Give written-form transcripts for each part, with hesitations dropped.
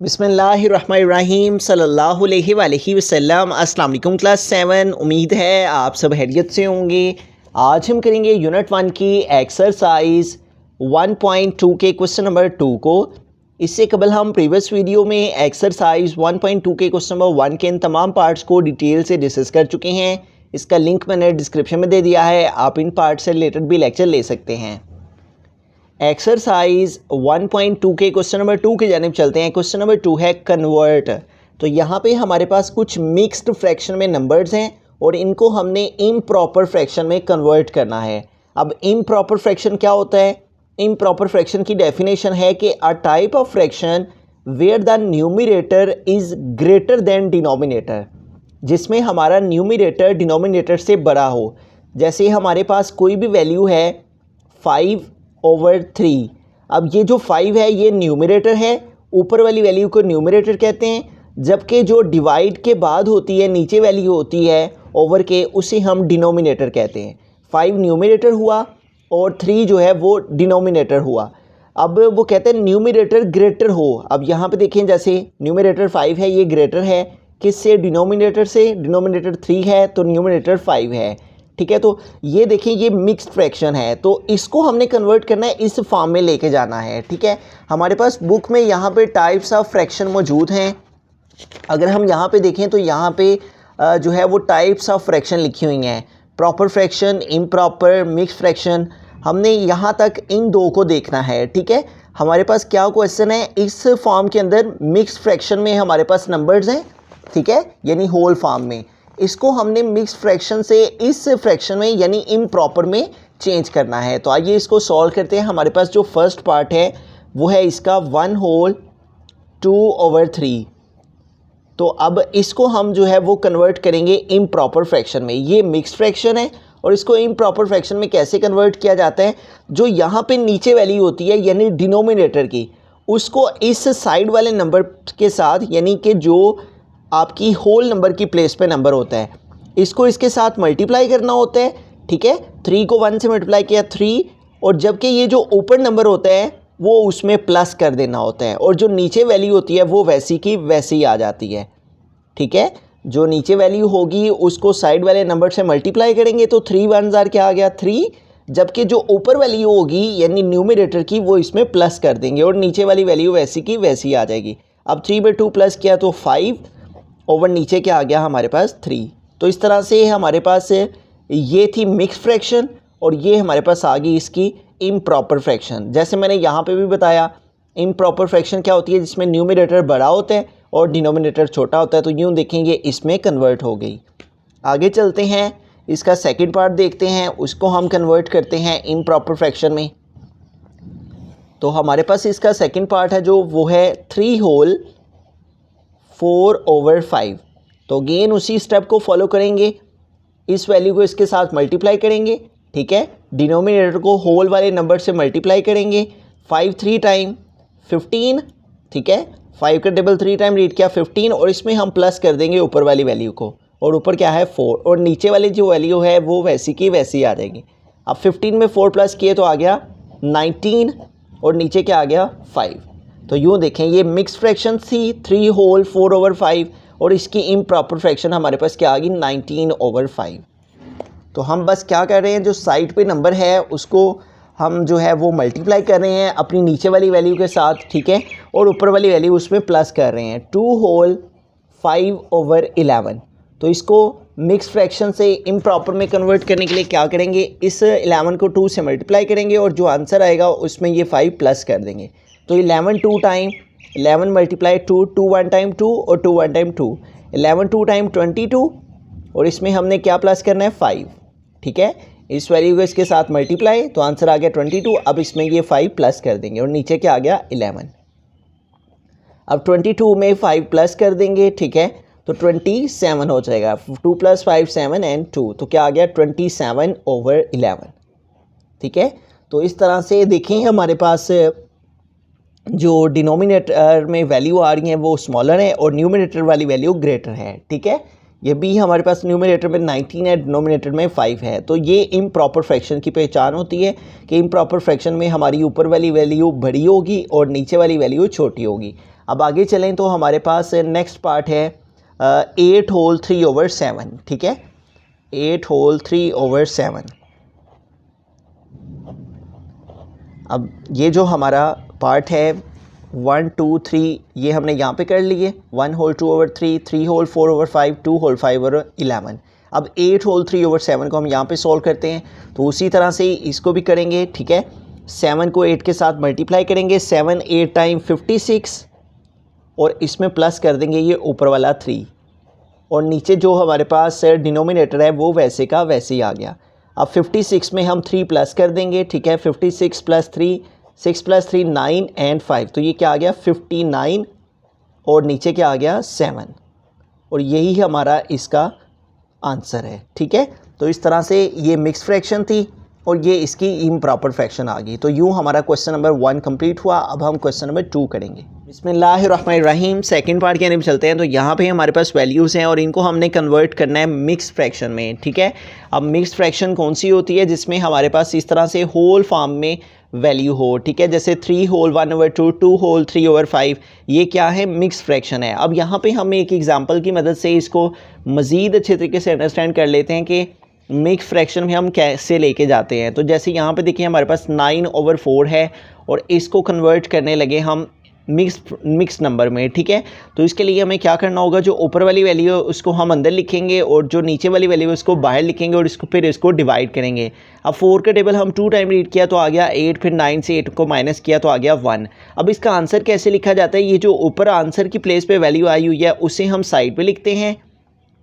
बिस्मिल्लाहिर्रहमानिर्रहीम सल्लल्लाहु अलैहि वसल्लम। अस्सलाम वालेकुम क्लास 7। उम्मीद है आप सब खैरियत से होंगे। आज हम करेंगे यूनिट 1 की एक्सरसाइज 1.2 के क्वेश्चन नंबर 2 को। इससे कबल हम प्रीवियस वीडियो में एक्सरसाइज 1.2 के क्वेश्चन नंबर 1 के इन तमाम पार्ट्स को डिटेल से डिस्कस कर चुके हैं। इसका लिंक मैंने डिस्क्रिप्शन में दे दिया है, आप इन पार्ट से रिलेटेड भी लेक्चर ले सकते हैं। एक्सरसाइज 1.2 के क्वेश्चन नंबर 2 की जानिब चलते हैं। क्वेश्चन नंबर 2 है कन्वर्ट। तो यहाँ पे हमारे पास कुछ मिक्स्ड फ्रैक्शन में नंबर्स हैं और इनको हमने इम्प्रॉपर फ्रैक्शन में कन्वर्ट करना है। अब इम्प्रॉपर फ्रैक्शन क्या होता है? इम्प्रॉपर फ्रैक्शन की डेफिनेशन है कि a type of fraction where the numerator is greater than denominator, जिसमें हमारा न्यूमरेटर डिनोमिनेटर से बड़ा हो। जैसे हमारे पास कोई भी वैल्यू है 5/3। अब ये जो 5 है ये न्यूमरेटर है, ऊपर वाली वैल्यू को न्यूमरेटर कहते हैं, जबकि जो डिवाइड के बाद होती है नीचे वैल्यू होती है ओवर के, उसे हम डिनोमिनेटर कहते हैं। 5 न्यूमरेटर हुआ और 3 जो है वो डिनोमिनेटर हुआ। अब वो कहते हैं न्यूमरेटर ग्रेटर हो। अब यहाँ पे देखें, जैसे न्यूमरेटर 5 है, ये ग्रेटर है किससे? डिनोमिनेटर से। डिनोमिनेटर 3 है तो न्यूमरेटर 5 है। ठीक है, तो ये देखिए ये मिक्स्ड फ्रैक्शन है, तो इसको हमने कन्वर्ट करना है, इस फॉर्म में लेके जाना है। ठीक है, हमारे पास बुक में यहाँ पे टाइप्स ऑफ फ्रैक्शन मौजूद हैं। अगर हम यहाँ पे देखें तो यहाँ पे जो है वो टाइप्स ऑफ फ्रैक्शन लिखी हुई हैं, proper fraction, improper, mixed fraction. हमने यहाँ तक इन दो को देखना है। ठीक है, हमारे पास क्या क्वेश्चन है, इस फॉर्म के अंदर मिक्स्ड फ्रैक्शन में हमारे पास नंबर्स हैं। ठीक है, यानी होल फॉर्म में इसको हमने मिक्स्ड फ्रैक्शन से इस फ्रैक्शन में यानी इम्प्रॉपर में चेंज करना है। तो आइए इसको सॉल्व करते हैं। हमारे पास जो फर्स्ट पार्ट है वो है इसका 1/2/3। तो अब इसको हम जो है वो कन्वर्ट करेंगे इम्प्रॉपर फ्रैक्शन में। ये मिक्स्ड फ्रैक्शन है और इसको इम्प्रॉपर फ्रैक्शन में कैसे कन्वर्ट किया जाता है? जो यहाँ पे नीचे वैल्यू होती है यानी डिनोमिनेटर की, उसको इस साइड वाले नंबर के साथ, यानी कि जो आपकी होल नंबर की प्लेस पे नंबर होता है, इसको इसके साथ मल्टीप्लाई करना होता है। ठीक है, 3 को 1 से मल्टीप्लाई किया 3, और जबकि ये जो ऊपर नंबर होता है वो उसमें प्लस कर देना होता है, और जो नीचे वैल्यू होती है वो वैसी की वैसी आ जाती है। ठीक है, जो नीचे वैल्यू होगी उसको साइड वाले नंबर से मल्टीप्लाई करेंगे तो 3 1 जार क्या आ गया 3, जबकि जो ऊपर वैल्यू होगी यानी न्यूमरेटर की वो इसमें प्लस कर देंगे और नीचे वाली वैल्यू वैसी की वैसी आ जाएगी। अब 3/2 प्लस किया तो 5 ओवर नीचे क्या आ गया हमारे पास 3। तो इस तरह से हमारे पास ये थी मिक्स्ड फ्रैक्शन और ये हमारे पास आ गई इसकी इम्प्रॉपर फ्रैक्शन। जैसे मैंने यहाँ पे भी बताया, इम्प्रॉपर फ्रैक्शन क्या होती है? जिसमें न्यूमरेटर बड़ा होता है और डिनोमिनेटर छोटा होता है। तो यूँ देखेंगे इसमें कन्वर्ट हो गई। आगे चलते हैं, इसका सेकेंड पार्ट देखते हैं, उसको हम कन्वर्ट करते हैं इम्प्रॉपर फ्रैक्शन में। तो हमारे पास इसका सेकेंड पार्ट है जो वो है 3/4/5। तो अगेन उसी स्टेप को फॉलो करेंगे, इस वैल्यू को इसके साथ मल्टीप्लाई करेंगे। ठीक है, डिनोमिनेटर को होल वाले नंबर से मल्टीप्लाई करेंगे। 5 3 टाइम 15। ठीक है, 5 का डबल 3 टाइम रीड किया 15, और इसमें हम प्लस कर देंगे ऊपर वाली वैल्यू को, और ऊपर क्या है 4, और नीचे वाली जो वैल्यू है वो वैसी की वैसी आ जाएगी। अब 15 में 4 प्लस किए तो आ गया 19, और नीचे क्या आ गया 5। तो यूँ देखें ये मिक्स फ्रैक्शन थी 3/4/5, और इसकी इम्प्रॉपर फ्रैक्शन हमारे पास क्या आ गई 19/5। तो हम बस क्या कर रहे हैं, जो साइड पे नंबर है उसको हम जो है वो मल्टीप्लाई कर रहे हैं अपनी नीचे वाली वैल्यू के साथ। ठीक है, और ऊपर वाली वैल्यू उसमें प्लस कर रहे हैं 2/5/11। तो इसको मिक्स फ्रैक्शन से इम्प्रॉपर में कन्वर्ट करने के लिए क्या करेंगे, इस 11 को 2 से मल्टीप्लाई करेंगे और जो आंसर आएगा उसमें ये 5 प्लस कर देंगे। तो 11 2 टाइम 11 मल्टीप्लाई 2, 2 1 टाइम 2 और 2 1 टाइम 2, 11 2 टाइम 22, और इसमें हमने क्या प्लस करना है 5। ठीक है, इस वैल्यू को इसके साथ मल्टीप्लाई तो आंसर आ गया 22। अब इसमें ये 5 प्लस कर देंगे और नीचे क्या आ गया 11। अब 22 में 5 प्लस कर देंगे। ठीक है, तो 27 हो जाएगा। 2 + 5 7 एंड 2, तो क्या आ गया 27/11। ठीक है, तो इस तरह से देखें हमारे पास जो डिनोमिनेटर में वैल्यू आ रही है वो स्मॉलर है और न्यूमरेटर वाली वैल्यू ग्रेटर है। ठीक है, ये भी हमारे पास न्यूमरेटर में 19 है, डिनोमिनेटर में 5 है। तो ये इम्प्रॉपर फ्रैक्शन की पहचान होती है कि इम्प्रॉपर फ्रैक्शन में हमारी ऊपर वाली वैल्यू बड़ी होगी और नीचे वाली वैल्यू छोटी होगी। अब आगे चलें तो हमारे पास नेक्स्ट पार्ट है 8 होल 3/7, ठीक है, 8 होल 3/7। अब ये जो हमारा पार्ट है 1 2 3 ये हमने यहाँ पे कर लिए, 1 होल 2/3, 3 होल 4/5, 2 होल 5/11। अब 8 होल 3/7 को हम यहाँ पे सॉल्व करते हैं, तो उसी तरह से इसको भी करेंगे, ठीक है। 7 को 8 के साथ मल्टीप्लाई करेंगे, 7 8 टाइम 56, और इसमें प्लस कर देंगे ये ऊपर वाला 3, और नीचे जो हमारे पास डिनोमिनेटर है वो वैसे का वैसे ही आ गया। अब 56 में हम 3 प्लस कर देंगे, ठीक है, 56 + 3, 6 + 3 9 एंड 5, तो ये क्या आ गया 59, और नीचे क्या आ गया 7, और यही हमारा इसका आंसर है, ठीक है। तो इस तरह से ये मिक्स फ्रैक्शन थी और ये इसकी इम्प्रॉपर फ्रैक्शन आ गई। तो यूँ हमारा क्वेश्चन नंबर 1 कंप्लीट हुआ। अब हम क्वेश्चन नंबर 2 करेंगे। बिस्मिल्लाहिर्रहमानिर्रहीम, सेकंड पार्ट की तरफ चलते हैं। तो यहाँ पे हमारे पास वैल्यूज़ हैं और इनको हमने कन्वर्ट करना है मिक्स फ्रैक्शन में, ठीक है। अब मिक्स फ्रैक्शन कौन सी होती है, जिसमें हमारे पास इस तरह से होल फॉर्म में वैल्यू हो, ठीक है, जैसे 3 होल 1/2, 2 होल 3/5, ये क्या है मिक्स फ्रैक्शन है। अब यहाँ पे हम एक एग्जांपल की मदद से इसको मज़ीद अच्छे तरीके से अंडरस्टैंड कर लेते हैं कि मिक्स फ्रैक्शन में हम कैसे लेके जाते हैं। तो जैसे यहाँ पे देखिए हमारे पास 9/4 है और इसको कन्वर्ट करने लगे हम मिक्स नंबर में, ठीक है। तो इसके लिए हमें क्या करना होगा, जो ऊपर वाली वैल्यू है उसको हम अंदर लिखेंगे और जो नीचे वाली वैल्यू है उसको बाहर लिखेंगे और इसको फिर इसको डिवाइड करेंगे। अब 4 का टेबल हम 2 टाइम रीड किया तो आ गया 8, फिर 9 से 8 को माइनस किया तो आ गया 1। अब इसका आंसर कैसे लिखा जाता है, ये जो ऊपर आंसर की प्लेस पे वैल्यू आई हुई है उसे हम साइड पे लिखते हैं,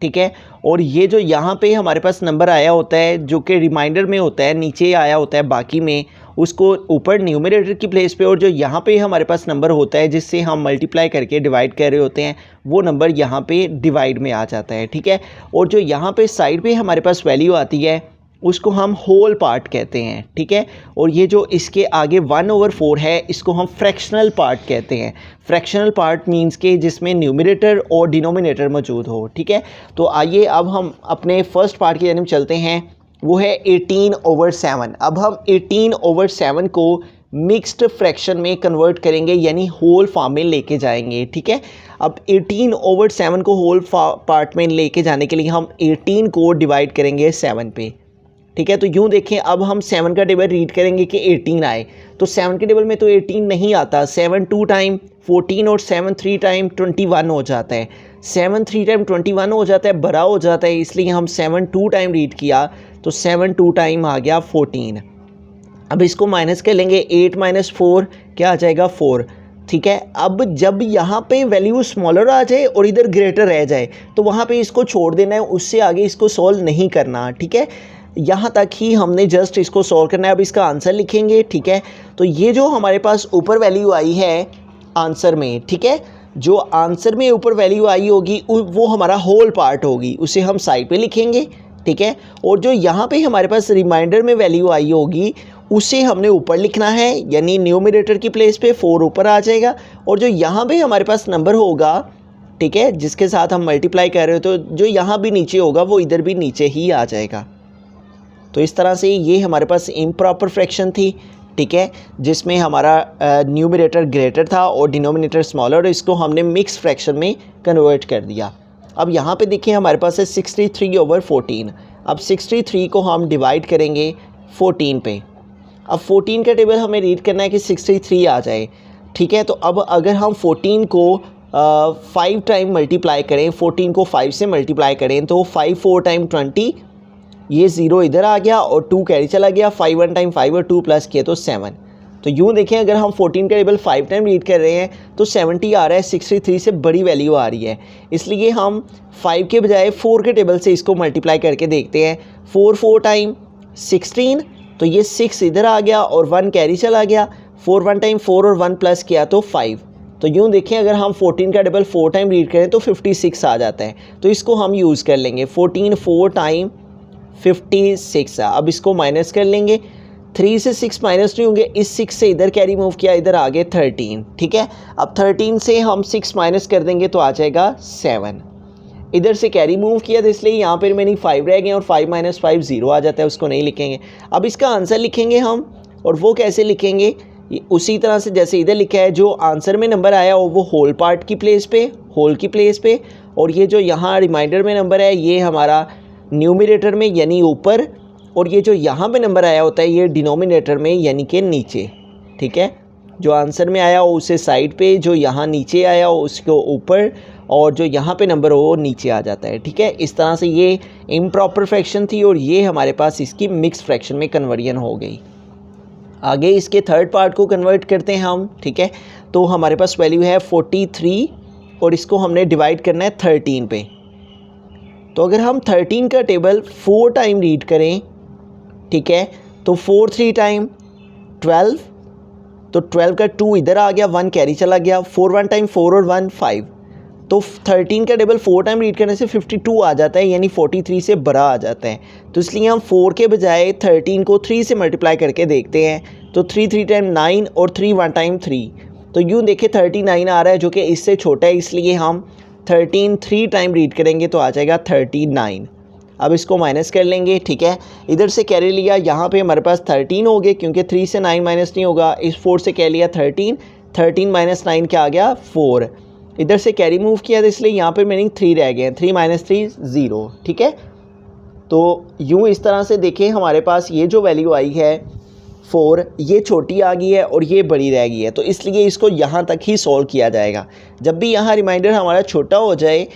ठीक है। और ये जो यहाँ पे हमारे पास नंबर आया होता है जो कि रिमाइंडर में होता है, नीचे आया होता है बाकी में, उसको ऊपर न्यूमरेटर की प्लेस पे, और जो यहाँ पे हमारे पास नंबर होता है जिससे हम मल्टीप्लाई करके डिवाइड कर रहे होते हैं वो नंबर यहाँ पे डिवाइड में आ जाता है, ठीक है। और जो यहाँ पे साइड पे हमारे पास वैल्यू आती है उसको हम होल पार्ट कहते हैं, ठीक है। और ये जो इसके आगे 1/4 है इसको हम फ्रैक्शनल पार्ट कहते हैं। फ्रैक्शनल पार्ट मींस के जिसमें न्यूमरेटर और डिनोमिनेटर मौजूद हो, ठीक है। तो आइए अब हम अपने फर्स्ट पार्ट की तरफ चलते हैं, वो है 18/7। अब हम 18/7 को मिक्स्ड फ्रैक्शन में कन्वर्ट करेंगे, यानी होल फॉर्म में लेके जाएंगे, ठीक है। अब 18/7 को होल पार्ट में लेके जाने के लिए हम 18 को डिवाइड करेंगे 7 पे, ठीक है। तो यूँ देखें, अब हम 7 का टेबल रीड करेंगे कि 18 आए, तो 7 के टेबल में तो 18 नहीं आता। 7 2 टाइम 14 और 7 3 टाइम 21 हो जाता है। 7 3 टाइम 21 हो जाता है, बड़ा हो जाता है, इसलिए हम 7 2 टाइम रीड किया तो 7 2 टाइम आ गया 14। अब इसको माइनस कर लेंगे, 8 - 4 क्या आ जाएगा 4, ठीक है। अब जब यहाँ पे वैल्यू स्मॉलर आ जाए और इधर ग्रेटर रह जाए तो वहाँ पे इसको छोड़ देना है, उससे आगे इसको सॉल्व नहीं करना, ठीक है। यहाँ तक ही हमने जस्ट इसको सॉल्व करना है। अब इसका आंसर लिखेंगे, ठीक है। तो ये जो हमारे पास ऊपर वैल्यू आई है आंसर में, ठीक है, जो आंसर में ऊपर वैल्यू आई होगी वो हमारा होल पार्ट होगी, उसे हम साइड पे लिखेंगे, ठीक है। और जो यहाँ पे हमारे पास रिमाइंडर में वैल्यू आई होगी उसे हमने ऊपर लिखना है, यानी न्यूमरेटर की प्लेस पे 4 ऊपर आ जाएगा, और जो यहाँ पे हमारे पास नंबर होगा, ठीक है, जिसके साथ हम मल्टीप्लाई कर रहे हो, तो जो यहाँ भी नीचे होगा वो इधर भी नीचे ही आ जाएगा। तो इस तरह से ये हमारे पास इम्प्रॉपर फ्रैक्शन थी, ठीक है, जिसमें हमारा न्यूमरेटर ग्रेटर था और डिनोमिनेटर स्मॉलर, इसको हमने मिक्स फ्रैक्शन में कन्वर्ट कर दिया। अब यहाँ पे देखिए हमारे पास है 63/14। अब 63 को हम डिवाइड करेंगे 14 पे। अब 14 का टेबल हमें रीड करना है कि 63 आ जाए, ठीक है। तो अब अगर हम 14 को 5 टाइम मल्टीप्लाई करें, 14 को 5 से मल्टीप्लाई करें तो 5 4 टाइम 20, ये 0 इधर आ गया और 2 कैरी चला गया, 5 1 टाइम 5 और 2 प्लस किए तो 7। तो यूँ देखें, अगर हम 14 का टेबल 5 टाइम रीड कर रहे हैं तो 70 आ रहा है, 63 से बड़ी वैल्यू आ रही है, इसलिए हम 5 के बजाय 4 के टेबल से इसको मल्टीप्लाई करके देखते हैं। 4 4 टाइम 16, तो ये 6 इधर आ गया और 1 कैरी चला गया, 4 1 टाइम 4 और 1 प्लस किया तो 5। तो यूँ देखें, अगर हम 14 का टेबल 4 टाइम रीड करें तो 56 आ जाता है, तो इसको हम यूज़ कर लेंगे। 14 4 टाइम 56। अब इसको माइनस कर लेंगे, 3 से 6 माइनस नहीं होंगे, इस 6 से इधर कैरी मूव किया, इधर आ गए 13, ठीक है। अब 13 से हम 6 माइनस कर देंगे तो आ जाएगा 7। इधर से कैरी मूव किया तो इसलिए यहाँ पर मैंने 5 रह गए और 5 - 5 0 आ जाता है, उसको नहीं लिखेंगे। अब इसका आंसर लिखेंगे हम, और वो कैसे लिखेंगे उसी तरह से जैसे इधर लिखा है, जो आंसर में नंबर आया हो वो होल पार्ट की प्लेस पे, होल की प्लेस पे, और ये जो यहाँ रिमाइंडर में नंबर है ये हमारा न्यूमरेटर में यानी ऊपर, और ये जो यहाँ पे नंबर आया होता है ये डिनोमिनेटर में यानी कि नीचे। ठीक है, जो आंसर में आया हो उसे साइड पे, जो यहाँ नीचे आया हो उसको ऊपर, और जो यहाँ पे नंबर हो वो नीचे आ जाता है। ठीक है, इस तरह से ये इम्प्रॉपर फ्रैक्शन थी और ये हमारे पास इसकी मिक्स फ्रैक्शन में कन्वर्जन हो गई। आगे इसके थर्ड पार्ट को कन्वर्ट करते हैं हम। ठीक है, तो हमारे पास वैल्यू है 43 और इसको हमने डिवाइड करना है 13 पे। तो अगर हम 13 का टेबल 4 टाइम रीड करें, ठीक है, तो 4 3 टाइम 12, तो 12 का 2 इधर आ गया, 1 कैरी चला गया, 4 1 टाइम 4 और 1 5, तो 13 का टेबल 4 टाइम रीड करने से 52 आ जाता है, यानी 43 से बड़ा आ जाता है। तो इसलिए हम 4 के बजाय 13 को 3 से मल्टीप्लाई करके देखते हैं, तो 3 3 टाइम 9 और 3 1 टाइम 3, तो यूँ देखें 39 आ रहा है जो कि इससे छोटा है, इसलिए हम 13 3 टाइम रीड करेंगे तो आ जाएगा 39। अब इसको माइनस कर लेंगे। ठीक है, इधर से कैरी लिया, यहाँ पे हमारे पास 13 हो गए क्योंकि 3 से 9 माइनस नहीं होगा, इस 4 से कैरी लिया 13, 13 माइनस 9 क्या आ गया 4, इधर से कैरी मूव किया तो इसलिए यहाँ पे मीनिंग 3 रह गए, 3 माइनस 3 0। ठीक है, तो यूँ इस तरह से देखें हमारे पास ये जो वैल्यू आई है 4, ये छोटी आ गई है और ये बड़ी रह गई है, तो इसलिए इसको यहाँ तक ही सॉल्व किया जाएगा। जब भी यहाँ रिमाइंडर हमारा छोटा हो जाए,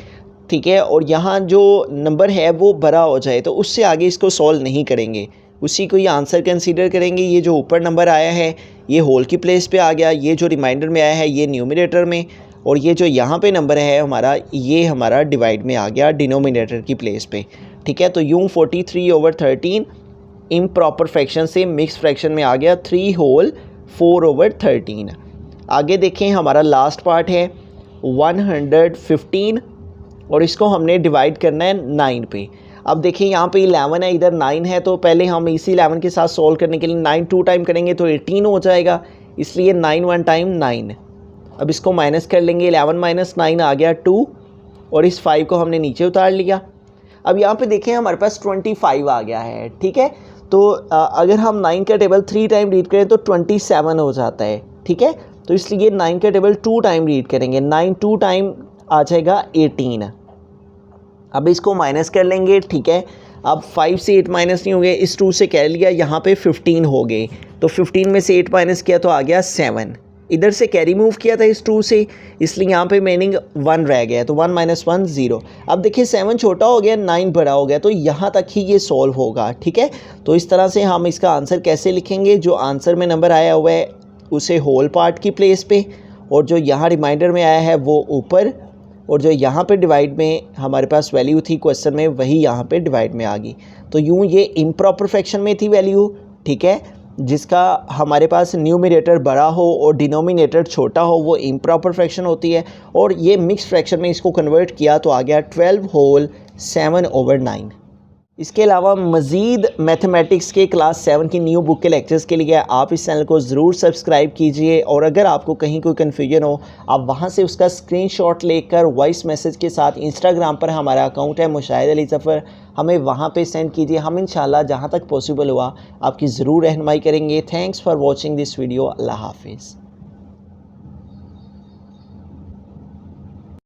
ठीक है, और यहाँ जो नंबर है वो बड़ा हो जाए, तो उससे आगे इसको सॉल्व नहीं करेंगे, उसी को ये आंसर कंसीडर करेंगे। ये जो ऊपर नंबर आया है ये होल की प्लेस पे आ गया, ये जो रिमाइंडर में आया है ये न्यूमरेटर में, और ये जो यहाँ पे नंबर है हमारा ये हमारा डिवाइड में आ गया डिनोमिनेटर की प्लेस पे। ठीक है, तो यूँ 43/13 इम्प्रॉपर फ्रैक्शन से मिक्स फ्रैक्शन में आ गया 3 होल 4/13। आगे देखें हमारा लास्ट पार्ट है 115 और इसको हमने डिवाइड करना है 9 पे। अब देखिए यहाँ पे 11 है, इधर 9 है, तो पहले हम इसी 11 के साथ सॉल्व करने के लिए 9 2 टाइम करेंगे तो 18 हो जाएगा, इसलिए 9 1 टाइम 9। अब इसको माइनस कर लेंगे, 11 माइनस 9 आ गया 2, और इस 5 को हमने नीचे उतार लिया। अब यहाँ पे देखें हमारे पास 25 आ गया है। ठीक है, तो अगर हम 9 का टेबल 3 टाइम रीड करें तो 27 हो जाता है। ठीक है, तो इसलिए 9 का टेबल 2 टाइम रीड करेंगे, 9 2 टाइम आ जाएगा 18। अब इसको माइनस कर लेंगे। ठीक है, अब 5 से 8 माइनस नहीं हो गए, इस 2 से कह लिया, यहाँ पे 15 हो गए, तो 15 में से 8 माइनस किया तो आ गया 7, इधर से कैरी मूव किया था इस 2 से, इसलिए यहाँ पे मीनिंग 1 रह गया, तो 1 माइनस 1 0। अब देखिए 7 छोटा हो गया, 9 बड़ा हो गया, तो यहाँ तक ही ये सॉल्व होगा। ठीक है, तो इस तरह से हम इसका आंसर कैसे लिखेंगे, जो आंसर में नंबर आया हुआ है उसे होल पार्ट की प्लेस पे, और जो यहाँ रिमाइंडर में आया है वो ऊपर, और जो यहाँ पे डिवाइड में हमारे पास वैल्यू थी क्वेश्चन में वही यहाँ पे डिवाइड में आ गई। तो यूँ ये इम्प्रॉपर फ्रैक्शन में थी वैल्यू। ठीक है, जिसका हमारे पास न्यूमरेटर बड़ा हो और डिनोमिनेटर छोटा हो वो इम्प्रॉपर फ्रैक्शन होती है, और ये मिक्स फ्रैक्शन में इसको कन्वर्ट किया तो आ गया 12 होल 7/9। इसके अलावा मज़ीद मैथमेटिक्स के क्लास 7 की न्यू बुक के लेक्चर्स के लिए आप इस चैनल को ज़रूर सब्सक्राइब कीजिए, और अगर आपको कहीं कोई कन्फ्यूजन हो आप वहां से उसका स्क्रीनशॉट लेकर वॉइस मैसेज के साथ इंस्टाग्राम पर हमारा अकाउंट है मुशाहिद अली ज़फ़र, हमें वहां पे सेंड कीजिए। हम इंशाल्लाह जहां तक पॉसिबल हुआ आपकी ज़रूर रहनुमाई करेंगे। Thanks for watching this video. अल्लाह हाफिज़।